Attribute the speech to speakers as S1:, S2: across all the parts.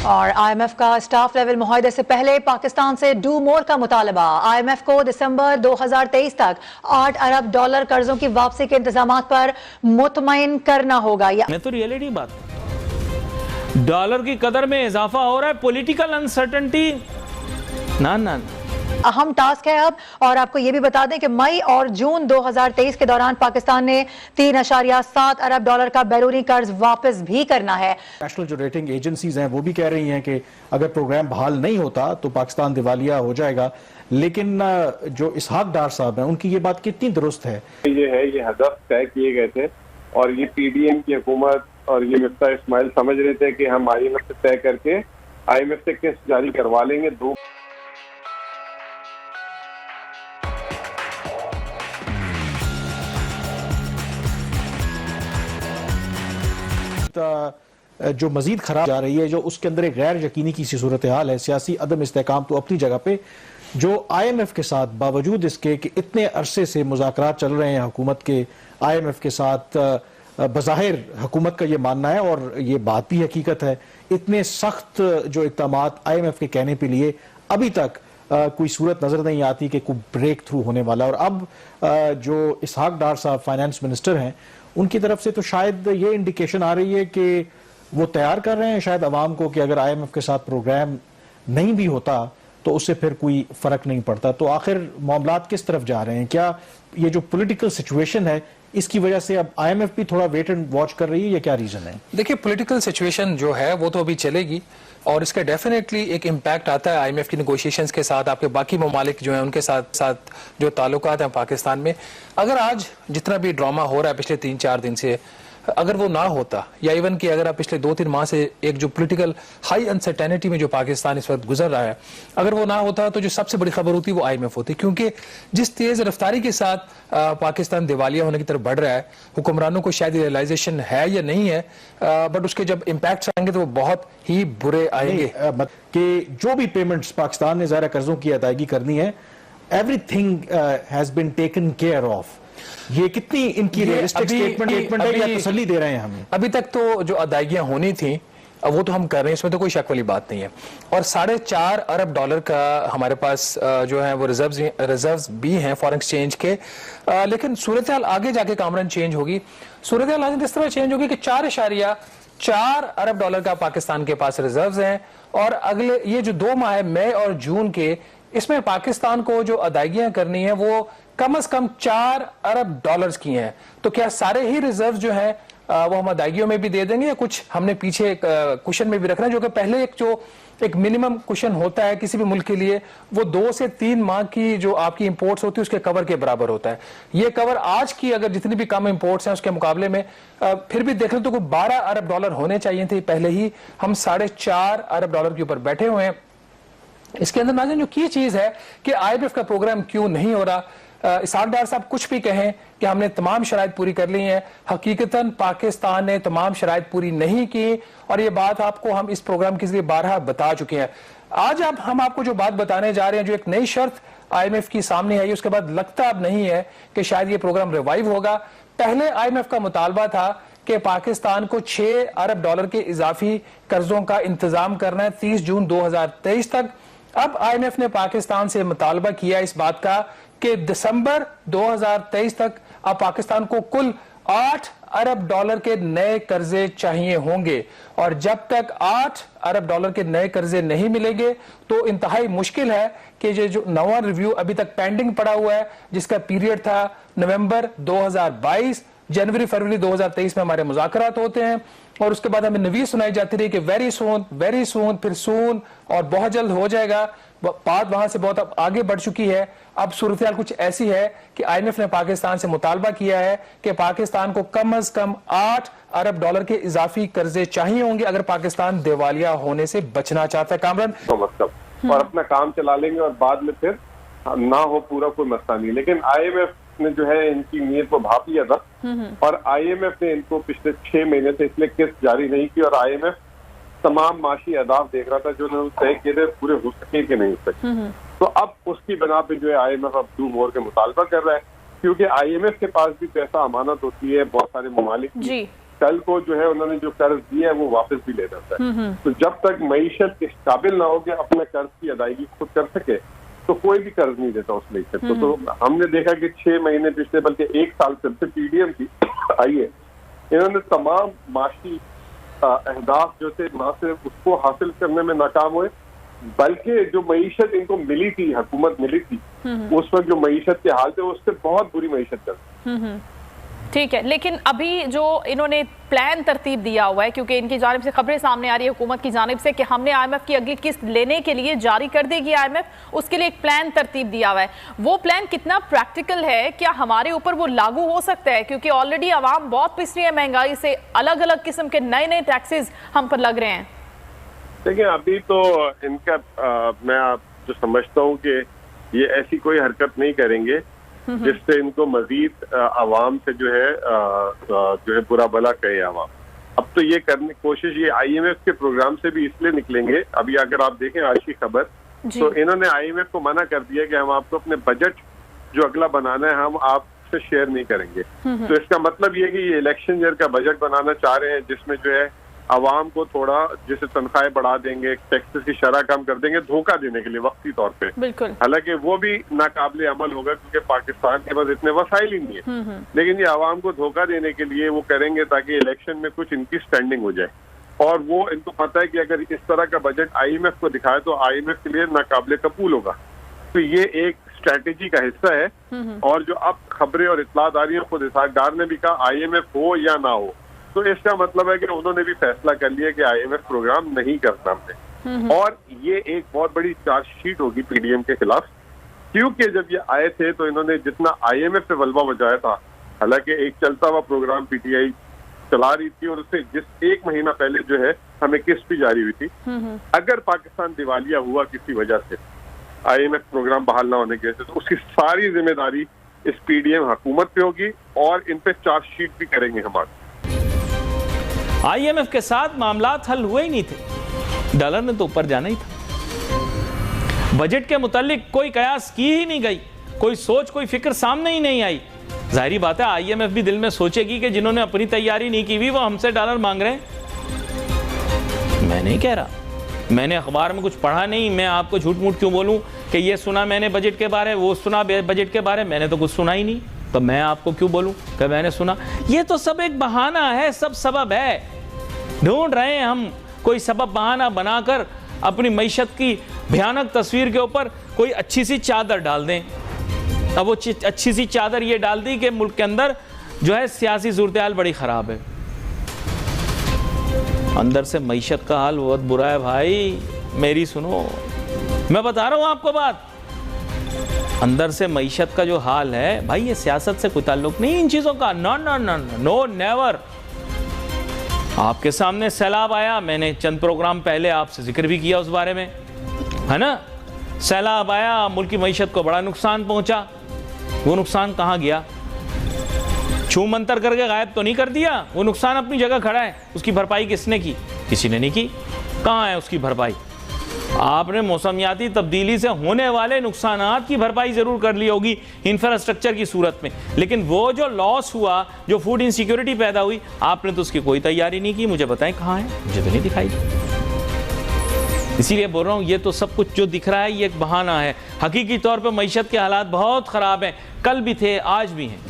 S1: और IMF का staff level मुआहदे से पहले पाकिस्तान से डू मोर का मुतालबा। IMF को दिसंबर 2023 तक $8 अरब कर्जों की वापसी के इंतजामात पर मुतमईन करना होगा।
S2: मैं तो रियलिटी बात, डॉलर की कदर में इजाफा हो रहा है, पॉलिटिकल अनसर्टेनिटी ना
S1: अहम टास्क है अब। और आपको यह भी बता दें कि मई और जून 2023 के दौरान पाकिस्तान ने $3.7 अरब का बैरूनी कर्ज वापस भी करना है।
S3: नेशनल जो रेटिंग एजेंसीज हैं वो भी कह रही हैं कि अगर प्रोग्राम बहाल नहीं होता तो पाकिस्तान दिवालिया हो जाएगा। लेकिन जो इसहाक डार साहब हैं उनकी ये बात कितनी दुरुस्त है?
S4: ये हदफ तय किए गए थे और ये PDM की हुकूमत और ये मिफ्ता इस्माइल समझ रहे थे कि हम IMF से तय करके IMF से किस्त जारी करवा लेंगे।
S3: जो मजीद खराब जा रही है, जो उसके अंदर एक गैर यकीनी की सी सूरत हाल है, सियासी अदम इस्तेकाम तो अपनी जगह पे, जो IMF के साथ बावजूद इसके कि इतने अरसे से मुज़ाकरात चल रहे हैं हुकूमत के IMF के साथ, बज़ाहिर हुकूमत का ये मानना है और ये बात भी हकीकत है, इतने सख्त जो इक़दामात IMF के कहने पे लिए अभी तक कोई सूरत नज़र नहीं आती कि कोई ब्रेक थ्रू होने वाला। और अब जो इसहाक डार साहब फाइनेंस मिनिस्टर हैं उनकी तरफ से तो शायद ये इंडिकेशन आ रही है कि वो तैयार कर रहे हैं शायद अवाम को कि अगर IMF के साथ प्रोग्राम नहीं भी होता तो उससे फिर कोई फर्क नहीं पड़ता। तो आखिर मामलात किस तरफ जा रहे हैं? क्या ये जो पॉलिटिकल सिचुएशन है इसकी वजह से अब IMF भी थोड़ा वेट एंड वॉच कर रही है, या क्या रीजन है?
S5: देखिए, पॉलिटिकल सिचुएशन जो है वो तो अभी चलेगी और इसका डेफिनेटली एक इम्पैक्ट आता है IMF की नेगोशिएशंस के साथ, आपके बाकी ममालिक जो है उनके साथ जो ताल्लुकात हैं पाकिस्तान में। अगर आज जितना भी ड्रामा हो रहा है पिछले 3-4 दिन से, अगर वो ना होता, या इवन कि अगर आप पिछले 2-3 माह से एक जो पॉलिटिकल हाई अनसर्टेनिटी में जो पाकिस्तान इस वक्त गुजर रहा है, अगर वो ना होता तो जो सबसे बड़ी खबर होती वो IMF होती। क्योंकि जिस तेज रफ्तारी के साथ पाकिस्तान दिवालिया होने की तरफ बढ़ रहा है, हुक्मरानों को शायद रियलाइजेशन है या नहीं है, बट उसके जब इम्पैक्ट आएंगे तो वो बहुत ही बुरे आएंगे।
S3: कि जो भी पेमेंट्स पाकिस्तान ने ज़ाहिर कर्जों की अदायगी करनी है, everything has been taken care of. ये कितनी इनकी रियलिस्टिक स्टेटमेंट है या तसल्ली दे रहे हैं हमें?
S5: अभी तक तो जो अदायगियां होनी थी वो तो हम कर रहे हैं, इसमें तो कोई शक वाली बात नहीं है। और $4.5 अरब का हमारे पास जो है वो रिजर्व्स भी हैं फॉरेन एक्सचेंज के। लेकिन सूरत हाल आगे जाके कामरान चेंज होगी। सूरत हाल आज इस तरह चेंज होगी कि $4.4 अरब का पाकिस्तान के पास रिजर्व्स हैं और अगले ये जो 2 माह है, मई और जून के, इसमें पाकिस्तान को जो अदायगियां करनी है वो कम से कम $4 अरब की हैं। तो क्या सारे ही रिजर्व जो हैं वो हम अदायगियों में भी दे देंगे, या कुछ हमने पीछे एक कुशन में भी रखना है, जो कि पहले एक मिनिमम कुशन होता है किसी भी मुल्क के लिए, वो 2 से 3 माह की जो आपकी इंपोर्ट्स होती है उसके कवर के बराबर होता है। ये कवर आज की अगर जितनी भी कम इंपोर्ट्स हैं उसके मुकाबले में फिर भी देख लें तो कोई $12 अरब होने चाहिए थे। पहले ही हम $4.5 अरब के ऊपर बैठे हुए हैं। इसके अंदर नाज़रीन जो की चीज है कि IMF का प्रोग्राम क्यों नहीं हो रहा। इसहाक डार साहब कुछ भी कहें कि हमने तमाम शराइत पूरी कर ली हैं, हकीकतन पाकिस्तान ने तमाम शराइत पूरी नहीं की, और ये बात आपको हम इस प्रोग्राम के जरिए 12 बता चुके हैं। आज अब हम आपको जो बात बताने जा रहे हैं, जो एक नई शर्त IMF की सामने आई, उसके बाद लगता अब नहीं है कि शायद ये प्रोग्राम रिवाइव होगा। पहले IMF का मुतालबा था कि पाकिस्तान को $6 अरब के इजाफी कर्जों का इंतजाम करना है 30 जून 2023 तक। अब IMF ने पाकिस्तान से मुतालबा किया इस बात का कि दिसंबर 2023 तक अब पाकिस्तान को कुल $8 अरब के नए कर्जे चाहिए होंगे, और जब तक $8 अरब के नए कर्जे नहीं मिलेंगे तो इंतहाई मुश्किल है कि जो नवा रिव्यू अभी तक पेंडिंग पड़ा हुआ है, जिसका पीरियड था नवंबर 2022, जनवरी फरवरी 2023 में हमारे मुज़ाकरात होते हैं, और उसके बाद हमें नवीद सुनाई जाती रही कि वेरी सून, फिर सून, और बहुत जल्द हो जाएगा। बात वहां से बहुत आगे बढ़ चुकी है। अब सूरत हाल कुछ ऐसी है कि IMF ने पाकिस्तान से मुतालबा किया है कि पाकिस्तान को कम से कम $8 अरब के इजाफी कर्जे चाहिए होंगे अगर पाकिस्तान दिवालिया होने से बचना चाहता है। कामरान,
S4: मतलब और अपना काम चला लेंगे और बाद में फिर ना हो पूरा कोई मसला नहीं। लेकिन IMF ने जो है इनकी नीयत को भाप लिया था, और IMF ने इनको पिछले 6 महीने से इसलिए किस्त जारी नहीं की, और IMF तमाम माशी अहदाफ देख रहा था जो उन्होंने तय किए थे पूरे हो सके कि नहीं हो सके। तो अब उसकी बना पे जो है IMF अब डू मोर के मुतालबा कर रहा है, क्योंकि IMF के पास भी पैसा अमानत होती है बहुत सारे ममालिक की, कल को जो है उन्होंने जो कर्ज दिया है वो वापस भी लेना है। तो जब तक मईशत इस काबिल ना हो कि अपने कर्ज की अदायगी खुद कर सके तो कोई भी कर्ज नहीं देता उस मईशत को। तो हमने देखा कि 6 महीने पिछले बल्कि 1 साल से पीडीएम की आई है, इन्होंने तमाम माशी अहदाफ जो थे ना सिर्फ उसको हासिल करने में नाकाम हुए, बल्कि जो मईशत इनको मिली थी, हुकूमत मिली थी, उस वक्त जो मईशत के हाल थे उससे बहुत बुरी मईशत चल।
S6: ठीक है, लेकिन अभी जो इन्होंने प्लान तरतीब दिया हुआ है, क्योंकि इनकी जानिब से खबरें सामने आ रही है हुकूमत की जानिब से कि हमने IMF की अगली किस्त लेने के लिए जारी कर देगी IMF, उसके लिए एक प्लान तरतीब दिया हुआ है। वो प्लान कितना प्रैक्टिकल है, क्या हमारे ऊपर वो लागू हो सकता है? क्योंकि ऑलरेडी आवाम बहुत पिछड़ी है महंगाई से, अलग अलग किस्म के नए नए टैक्सेस हम पर लग रहे हैं।
S4: देखिए अभी तो इनका मैं आप जो समझता हूँ कि ये ऐसी कोई हरकत नहीं करेंगे जिससे इनको मजीद आवाम से जो है बुरा भला कहे आवाम। अब तो ये करने की कोशिश ये IMF के प्रोग्राम से भी इसलिए निकलेंगे। अभी अगर आप देखें आज की खबर, तो इन्होंने IMF को मना कर दिया कि हम आपको अपने बजट जो अगला बनाना है हम आपसे शेयर नहीं करेंगे। तो इसका मतलब ये कि ये इलेक्शन ईयर का बजट बनाना चाह रहे हैं जिसमें जो है आवाम को थोड़ा जैसे तनख्वाहें बढ़ा देंगे, टैक्सेस की शरह कम कर देंगे, धोखा देने के लिए वक्ती तौर पे।
S6: बिल्कुल।
S4: हालांकि वो भी नाकाबिले अमल होगा क्योंकि पाकिस्तान के पास इतने वसाइल ही नहीं है, लेकिन ये आवाम को धोखा देने के लिए वो करेंगे ताकि इलेक्शन में कुछ इनकी स्टैंडिंग हो जाए। और वो इनको पता है कि अगर इस तरह का बजट IMF को दिखाए तो IMF के लिए नाकाबिले कबूल होगा। तो ये एक स्ट्रैटेजी का हिस्सा है। और जो अब खबरें और इत्तलात आ रही है, खुद इसहाक डार ने भी कहा IMF हो या ना हो, तो इसका मतलब है कि उन्होंने भी फैसला कर लिया कि IMF प्रोग्राम नहीं करना हमने। और ये एक बहुत बड़ी चार्जशीट होगी पीडीएम के खिलाफ, क्योंकि जब ये आए थे तो इन्होंने जितना IMF पे वल्वा बजाया था, हालांकि एक चलता हुआ प्रोग्राम PTI चला रही थी और उससे जिस 1 महीना पहले जो है हमें किस्त भी जारी हुई थी। अगर पाकिस्तान दिवालिया हुआ किसी वजह से IMF प्रोग्राम बहाल ना होने की वजह से, तो उसकी सारी जिम्मेदारी इस पीडीएम हुकूमत पे होगी और इन पे चार्जशीट भी करेंगे हमारे।
S2: IMF के साथ मामलात हल हुए ही नहीं थे, डॉलर ने तो ऊपर जाना ही था। बजट के मुतालिक कोई कयास की ही नहीं गई, कोई सोच कोई फिक्र सामने ही नहीं आई। जाहिर बात है IMF भी दिल में सोचेगी कि जिन्होंने अपनी तैयारी नहीं की हुई वो हमसे डॉलर मांग रहे हैं। मैं नहीं कह रहा, मैंने अखबार में कुछ पढ़ा नहीं, मैं आपको झूठ मूठ क्यों बोलूं कि ये सुना मैंने बजट के बारे, वो सुना बजट के बारे, मैंने तो कुछ सुना ही नहीं, तो मैं आपको क्यों बोलूं कि मैंने सुना। ये तो सब एक बहाना है, सब सबब है। ढूंढ रहे हैं हम कोई सबब बहाना बनाकर अपनी मईशत की भयानक तस्वीर के ऊपर कोई अच्छी सी चादर डाल दें। अब वो अच्छी सी चादर ये डाल दी कि मुल्क के अंदर जो है सियासी सूरत-ए-हाल बड़ी ख़राब है। अंदर से मईशत का हाल बहुत बुरा है भाई, मेरी सुनो, मैं बता रहा हूँ आपको बात। अंदर से मईशत का जो हाल है भाई, ये सियासत से कोई ताल्लुक नहीं इन चीज़ों का। No no no no never. आपके सामने सैलाब आया, मैंने चंद प्रोग्राम पहले आपसे जिक्र भी किया उस बारे में, है ना। सैलाब आया, मुल्क की मईशत को बड़ा नुकसान पहुंचा। वो नुकसान कहाँ गया? छू मंतर करके गायब तो नहीं कर दिया, वो नुकसान अपनी जगह खड़ा है। उसकी भरपाई किसने की? किसी ने नहीं की। कहाँ है उसकी भरपाई? आपने मौसमियाती तब्दीली से होने वाले नुकसानात की भरपाई ज़रूर कर ली होगी इंफ्रास्ट्रक्चर की सूरत में, लेकिन वो जो लॉस हुआ, जो फूड इनसिक्योरिटी पैदा हुई, आपने तो उसकी कोई तैयारी नहीं की। मुझे बताएं कहाँ है? मुझे तो नहीं दिखाई। इसीलिए बोल रहा हूँ, ये तो सब कुछ जो दिख रहा है ये एक बहाना है। हकीकी तौर पर मईशत के हालात बहुत ख़राब हैं, कल भी थे, आज भी हैं।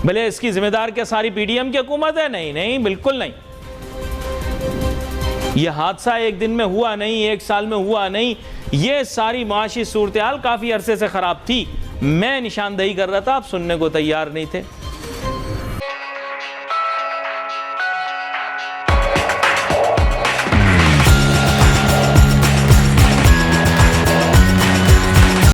S2: भले इसकी जिम्मेदार क्या सारी पीडीएम की हुकूमत है? नहीं नहीं, बिल्कुल नहीं। ये हादसा एक दिन में हुआ नहीं, एक साल में हुआ नहीं, ये सारी माशी सूरत-ए-हाल काफ़ी अरसे से ख़राब थी। मैं निशानदेही कर रहा था, आप सुनने को तैयार नहीं थे।